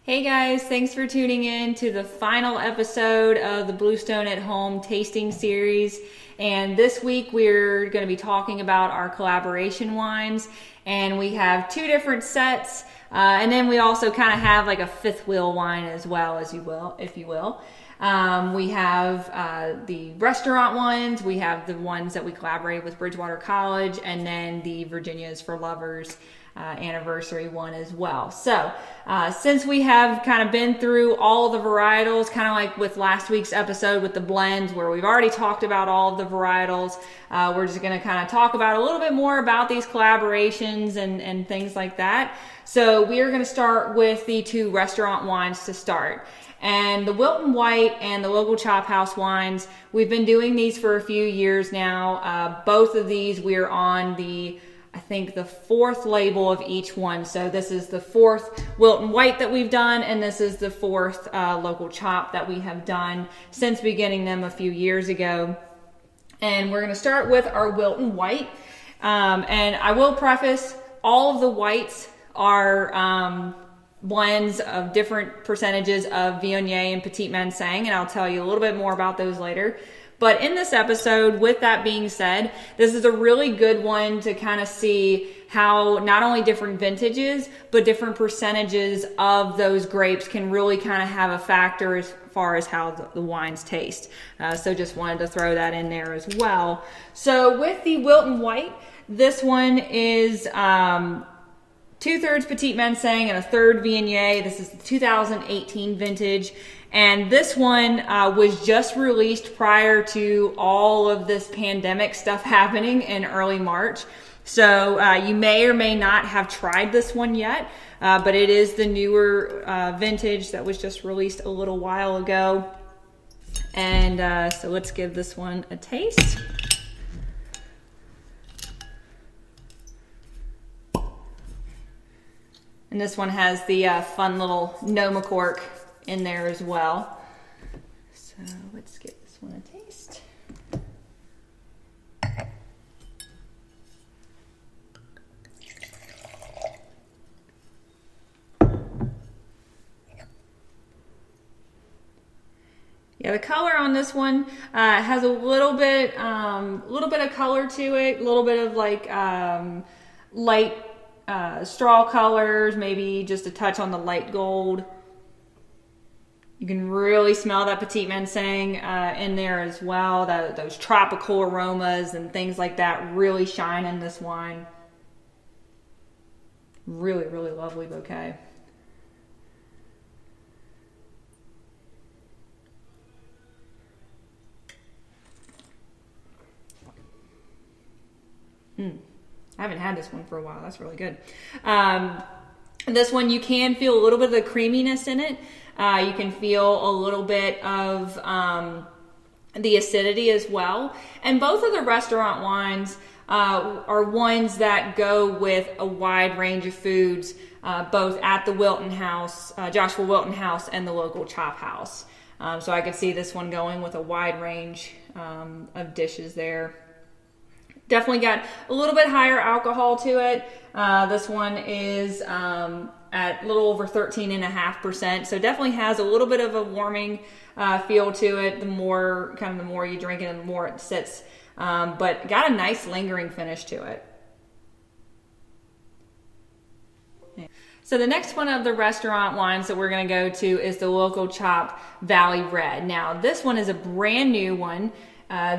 Hey guys, thanks for tuning in to the final episode of the Bluestone at Home tasting series. And this week we're going to be talking about our collaboration wines. And we have two different sets. And then we also kind of have like a fifth wheel wine as well, if you will. We have the restaurant ones, we have the ones that we collaborate with Bridgewater College, and then the Virginia's for Lovers anniversary one as well. So since we have kind of been through all of the varietals, kind of like with last week's episode with the blends where we've already talked about all of the varietals, we're just going to kind of talk about a little bit more about these collaborations and things like that. So we are going to start with the two restaurant wines to start. And the Wilton White and the local Chop House wines, we've been doing these for a few years now. Both of these we're on I think the fourth label of each one. So this is the fourth Wilton White that we've done, and this is the fourth local Chop that we have done since beginning them a few years ago. And we're going to start with our Wilton White. And I will preface, all of the whites are blends of different percentages of Viognier and Petit Manseng, and I'll tell you a little bit more about those later. But in this episode, with that being said, this is a really good one to kind of see how not only different vintages, but different percentages of those grapes can really kind of have a factor as far as how the wines taste. So just wanted to throw that in there as well. So with the Wilton White, this one is 2/3 Petit Manseng and 1/3 Viognier. This is the 2018 vintage. And this one was just released prior to all of this pandemic stuff happening in early March. So you may or may not have tried this one yet, but it is the newer vintage that was just released a little while ago. And so let's give this one a taste. And this one has the fun little Noma cork in there as well. So let's give this one a taste. Yeah, the color on this one has a little bit of color to it, a little bit of like light straw colors, maybe just a touch on the light gold. You can really smell that Petit Manseng in there as well. Those tropical aromas and things like that really shine in this wine. Really, really lovely bouquet. I haven't had this one for a while. That's really good. This one, you can feel a little bit of the creaminess in it. You can feel a little bit of the acidity as well. And both of the restaurant wines are ones that go with a wide range of foods, both at the Wilton House, Joshua Wilton House, and the local Chop House. So I could see this one going with a wide range of dishes there. Definitely got a little bit higher alcohol to it. This one is at a little over 13.5%. So definitely has a little bit of a warming feel to it. The more you drink it, and the more it sits. But got a nice lingering finish to it. So the next one of the restaurant wines that we're going to go to is the local Chop Valley Red. Now this one is a brand new one.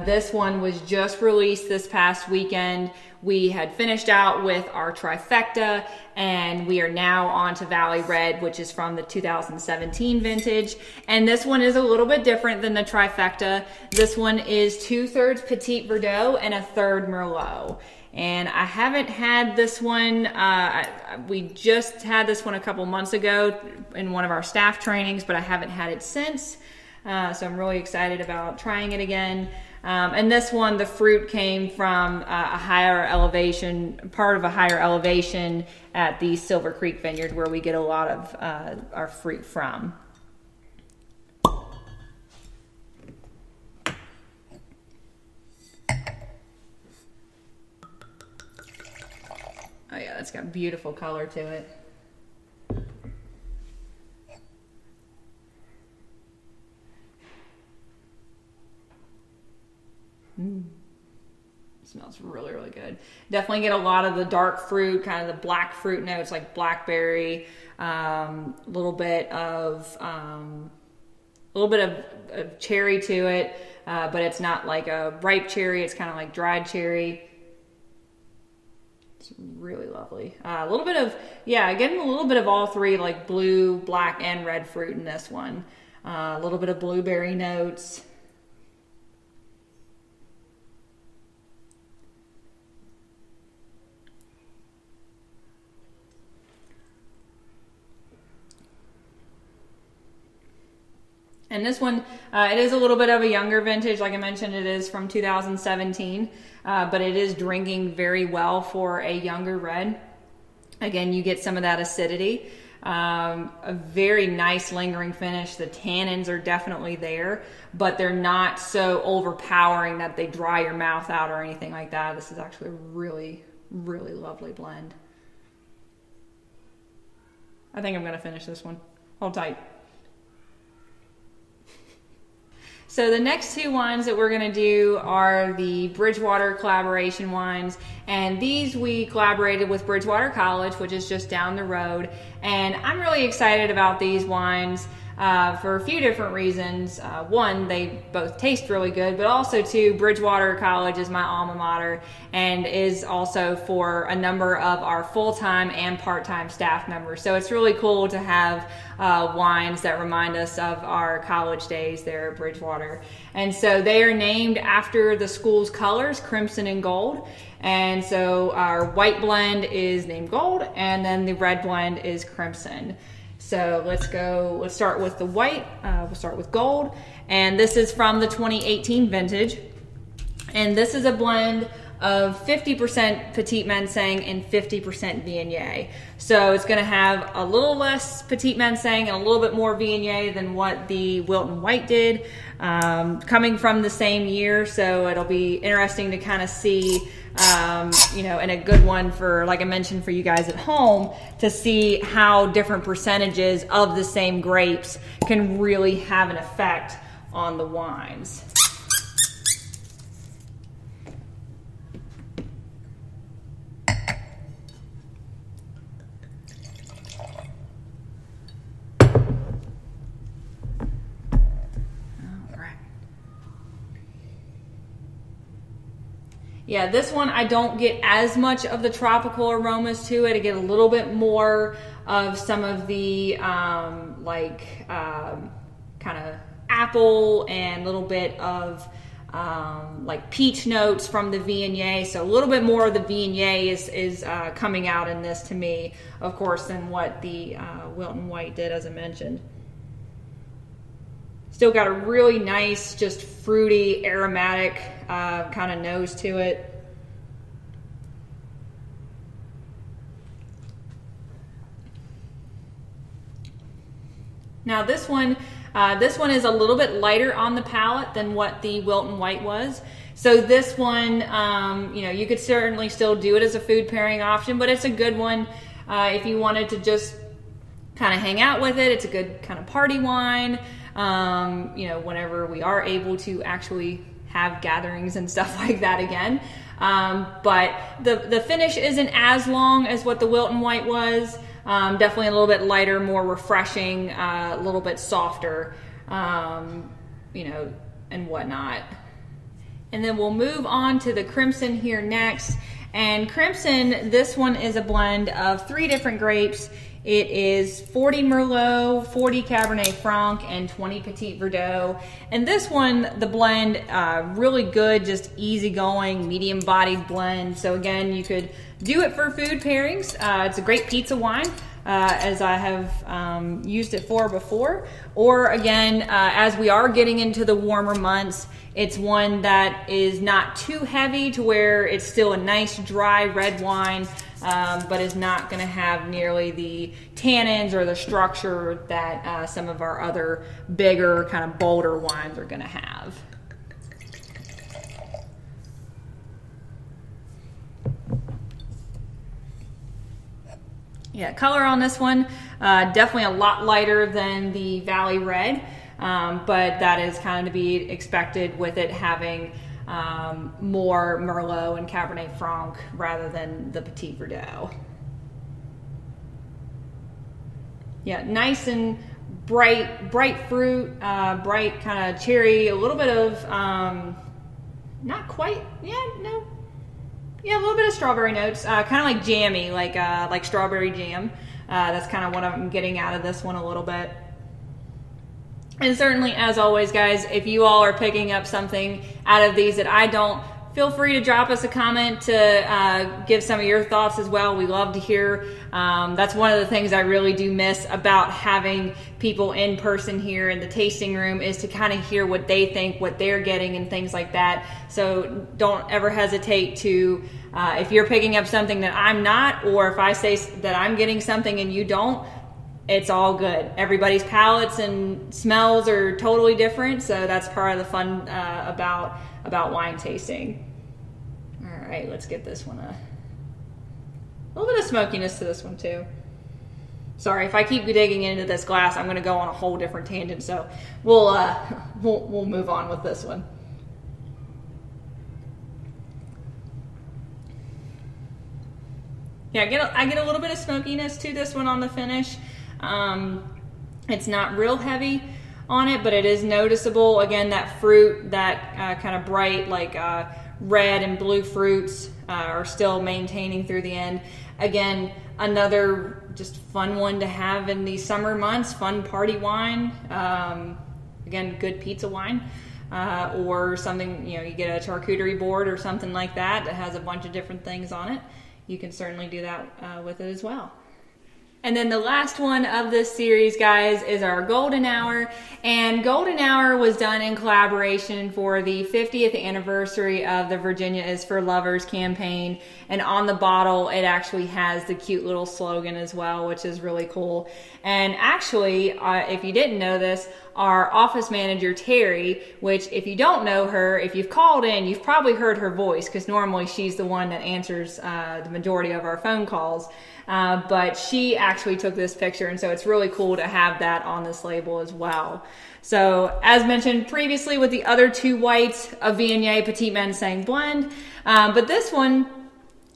This one was just released this past weekend. We had finished out with our trifecta, and we are now on to Valley Red, which is from the 2017 vintage. And this one is a little bit different than the trifecta. This one is 2/3 Petit Verdot and 1/3 Merlot. And I haven't had this one. We just had this one a couple months ago in one of our staff trainings, but I haven't had it since. So I'm really excited about trying it again. And this one, the fruit came from a higher elevation, part of a higher elevation at the Silver Creek Vineyard, where we get a lot of our fruit from. Oh yeah, that's got beautiful color to it. Definitely get a lot of the dark fruit, kind of the black fruit notes like blackberry, a little bit of cherry to it, but it's not like a ripe cherry. It's kind of like dried cherry. It's really lovely. A little bit of, getting a little bit of all three, like blue, black, and red fruit in this one. A little bit of blueberry notes. And this one, it is a little bit of a younger vintage. Like I mentioned, it is from 2017, but it is drinking very well for a younger red. Again, you get some of that acidity. A very nice lingering finish. The tannins are definitely there, but they're not so overpowering that they dry your mouth out or anything like that. This is actually a really, really lovely blend. I think I'm going to finish this one. Hold tight. So the next two wines that we're going to do are the Bridgewater collaboration wines, and these we collaborated with Bridgewater College, which is just down the road, and I'm really excited about these wines for a few different reasons. One, they both taste really good, but also two, Bridgewater College is my alma mater and is also for a number of our full-time and part-time staff members. So it's really cool to have wines that remind us of our college days there at Bridgewater. And so they are named after the school's colors, crimson and gold. And so our white blend is named gold, and then the red blend is crimson. So let's start with the white. We'll start with gold. And this is from the 2018 vintage. And this is a blend of 50% Petit Manseng and 50% Viognier. So it's gonna have a little less Petit Manseng and a little bit more Viognier than what the Wilton White did, coming from the same year. So it'll be interesting to kind of see, and a good one for, like I mentioned, for you guys at home to see how different percentages of the same grapes can really have an effect on the wines. Yeah, this one I don't get as much of the tropical aromas to it. I get a little bit more of some of the kind of apple and a little bit of like peach notes from the Viognier. So a little bit more of the Viognier is coming out in this to me, of course, than what the Wilton White did, as I mentioned. Still got a really nice, just fruity, aromatic kind of nose to it. Now this one is a little bit lighter on the palate than what the Wilton White was. So this one, you could certainly still do it as a food pairing option, but it's a good one if you wanted to just kind of hang out with it. It's a good kind of party wine. Whenever we are able to actually have gatherings and stuff like that again. But the finish isn't as long as what the Wilton White was. Definitely a little bit lighter, more refreshing, a little bit softer, and whatnot. And then we'll move on to the crimson here next. And crimson, this one is a blend of 3 different grapes. It is 40 Merlot, 40 Cabernet Franc, and 20 Petit Verdot. And this one, the blend, really good, just easygoing, medium-bodied blend. So again, you could do it for food pairings. It's a great pizza wine, as I have used it for before. Or again, as we are getting into the warmer months, it's one that is not too heavy to where it's still a nice dry red wine, but is not going to have nearly the tannins or the structure that some of our other bigger, kind of bolder wines are going to have. Yeah, color on this one, definitely a lot lighter than the Valley Red, but that is kind of to be expected with it having more Merlot and Cabernet Franc rather than the Petit Verdot. Yeah, nice and bright fruit, bright kind of cherry, a little bit of, not quite, a little bit of strawberry notes, kind of like jammy, like strawberry jam. That's kind of what I'm getting out of this one a little bit. And certainly, as always, guys, if you all are picking up something out of these that I don't, feel free to drop us a comment to give some of your thoughts as well. We love to hear. That's one of the things I really do miss about having people in person here in the tasting room, is to kind of hear what they think, what they're getting, and things like that. So don't ever hesitate to, if you're picking up something that I'm not, or if I say that I'm getting something and you don't, it's all good. Everybody's palates and smells are totally different, so that's part of the fun about wine tasting. All right, let's get this one a little bit of smokiness to this one too. Sorry, if I keep digging into this glass, I'm going to go on a whole different tangent. So we'll move on with this one. Yeah, I get a little bit of smokiness to this one on the finish. It's not real heavy on it, but it is noticeable. Again, that fruit, that kind of bright, like red and blue fruits are still maintaining through the end. Again, another just fun one to have in these summer months, fun party wine. Again, good pizza wine. Or something, you get a charcuterie board or something like that has a bunch of different things on it. You can certainly do that with it as well. And then the last one of this series, guys, is our Golden Hour. And Golden Hour was done in collaboration for the 50th anniversary of the Virginia is for Lovers campaign. And on the bottle, it actually has the cute little slogan as well, which is really cool. And actually, if you didn't know this, our office manager, Terry, which if you don't know her, if you've called in, you've probably heard her voice, because normally she's the one that answers the majority of our phone calls. But she actually took this picture, and so it's really cool to have that on this label as well. So as mentioned previously with the other two whites, a Viognier Petit Manseng blend, but this one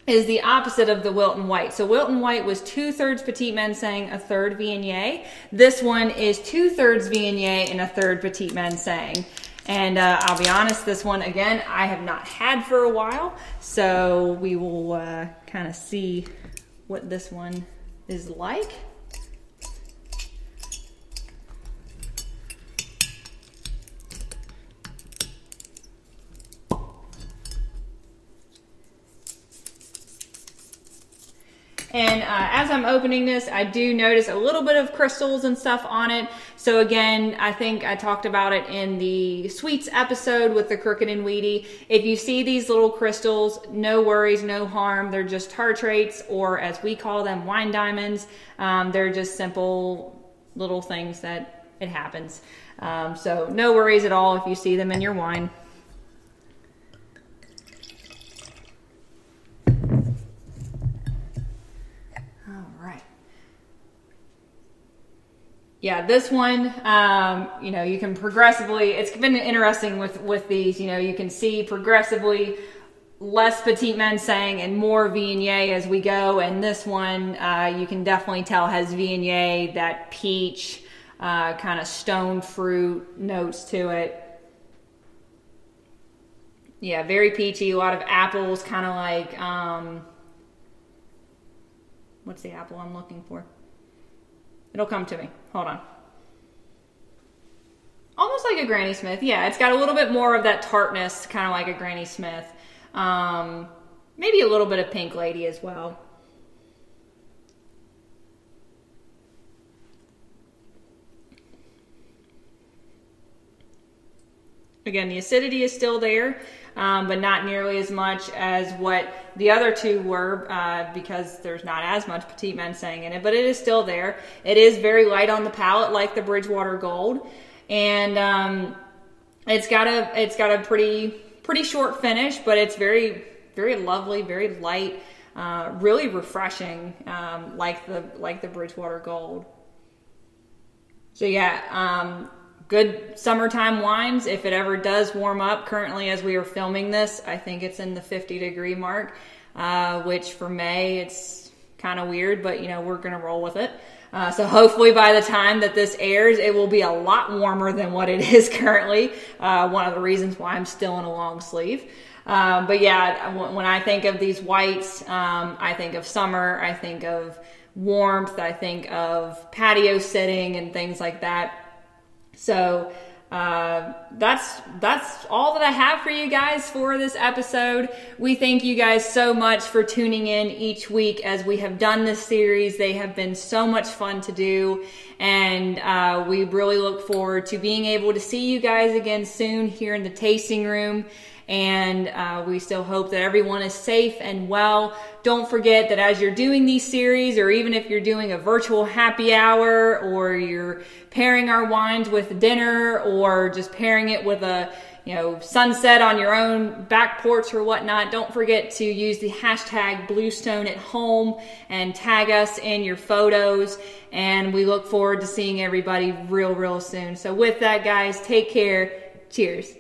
is the opposite of the Wilton White. So Wilton White was 2/3 Petit Manseng, 1/3 Viognier. This one is 2/3 Viognier and 1/3 Petit Manseng. And I'll be honest, this one, again, I have not had for a while. So we will kind of see what this one is like. And as I'm opening this, I do notice a little bit of crystals and stuff on it. So again, I think I talked about it in the sweets episode with the Crooked and Weedy. If you see these little crystals, no worries, no harm. They're just tartrates, or as we call them, wine diamonds. They're just simple little things that it happens. So no worries at all if you see them in your wine. Yeah, this one, you can progressively, it's been interesting with these, you can see progressively less Petit Manseng and more Viognier as we go. And this one, you can definitely tell has Viognier, that peach, kind of stone fruit notes to it. Yeah, very peachy, a lot of apples, kind of like, what's the apple I'm looking for? It'll come to me. Hold on. Almost like a Granny Smith. Yeah, it's got a little bit more of that tartness, kind of like a Granny Smith. Maybe a little bit of Pink Lady as well. Again, the acidity is still there, but not nearly as much as what the other two were, because there's not as much Petit Manseng in it, but it is still there. It is very light on the palate, like the Bridgewater Gold, and it's got a pretty short finish, but it's very, very lovely, very light, really refreshing, like the Bridgewater Gold. So yeah. good summertime wines. If it ever does warm up, currently as we are filming this, I think it's in the 50-degree mark, which for May, it's kind of weird, but we're going to roll with it. So hopefully by the time that this airs, it will be a lot warmer than what it is currently. One of the reasons why I'm still in a long sleeve. But yeah, when I think of these whites, I think of summer, I think of warmth, I think of patio sitting and things like that. So that's all that I have for you guys for this episode. We thank you guys so much for tuning in each week as we have done this series. They have been so much fun to do, and we really look forward to being able to see you guys again soon here in the tasting room. And we still hope that everyone is safe and well. Don't forget that as you're doing these series, or even if you're doing a virtual happy hour, or you're pairing our wines with dinner, or just pairing it with a sunset on your own back porch or whatnot, don't forget to use the hashtag Bluestone at home and tag us in your photos. And we look forward to seeing everybody real soon. So with that, guys, take care. Cheers.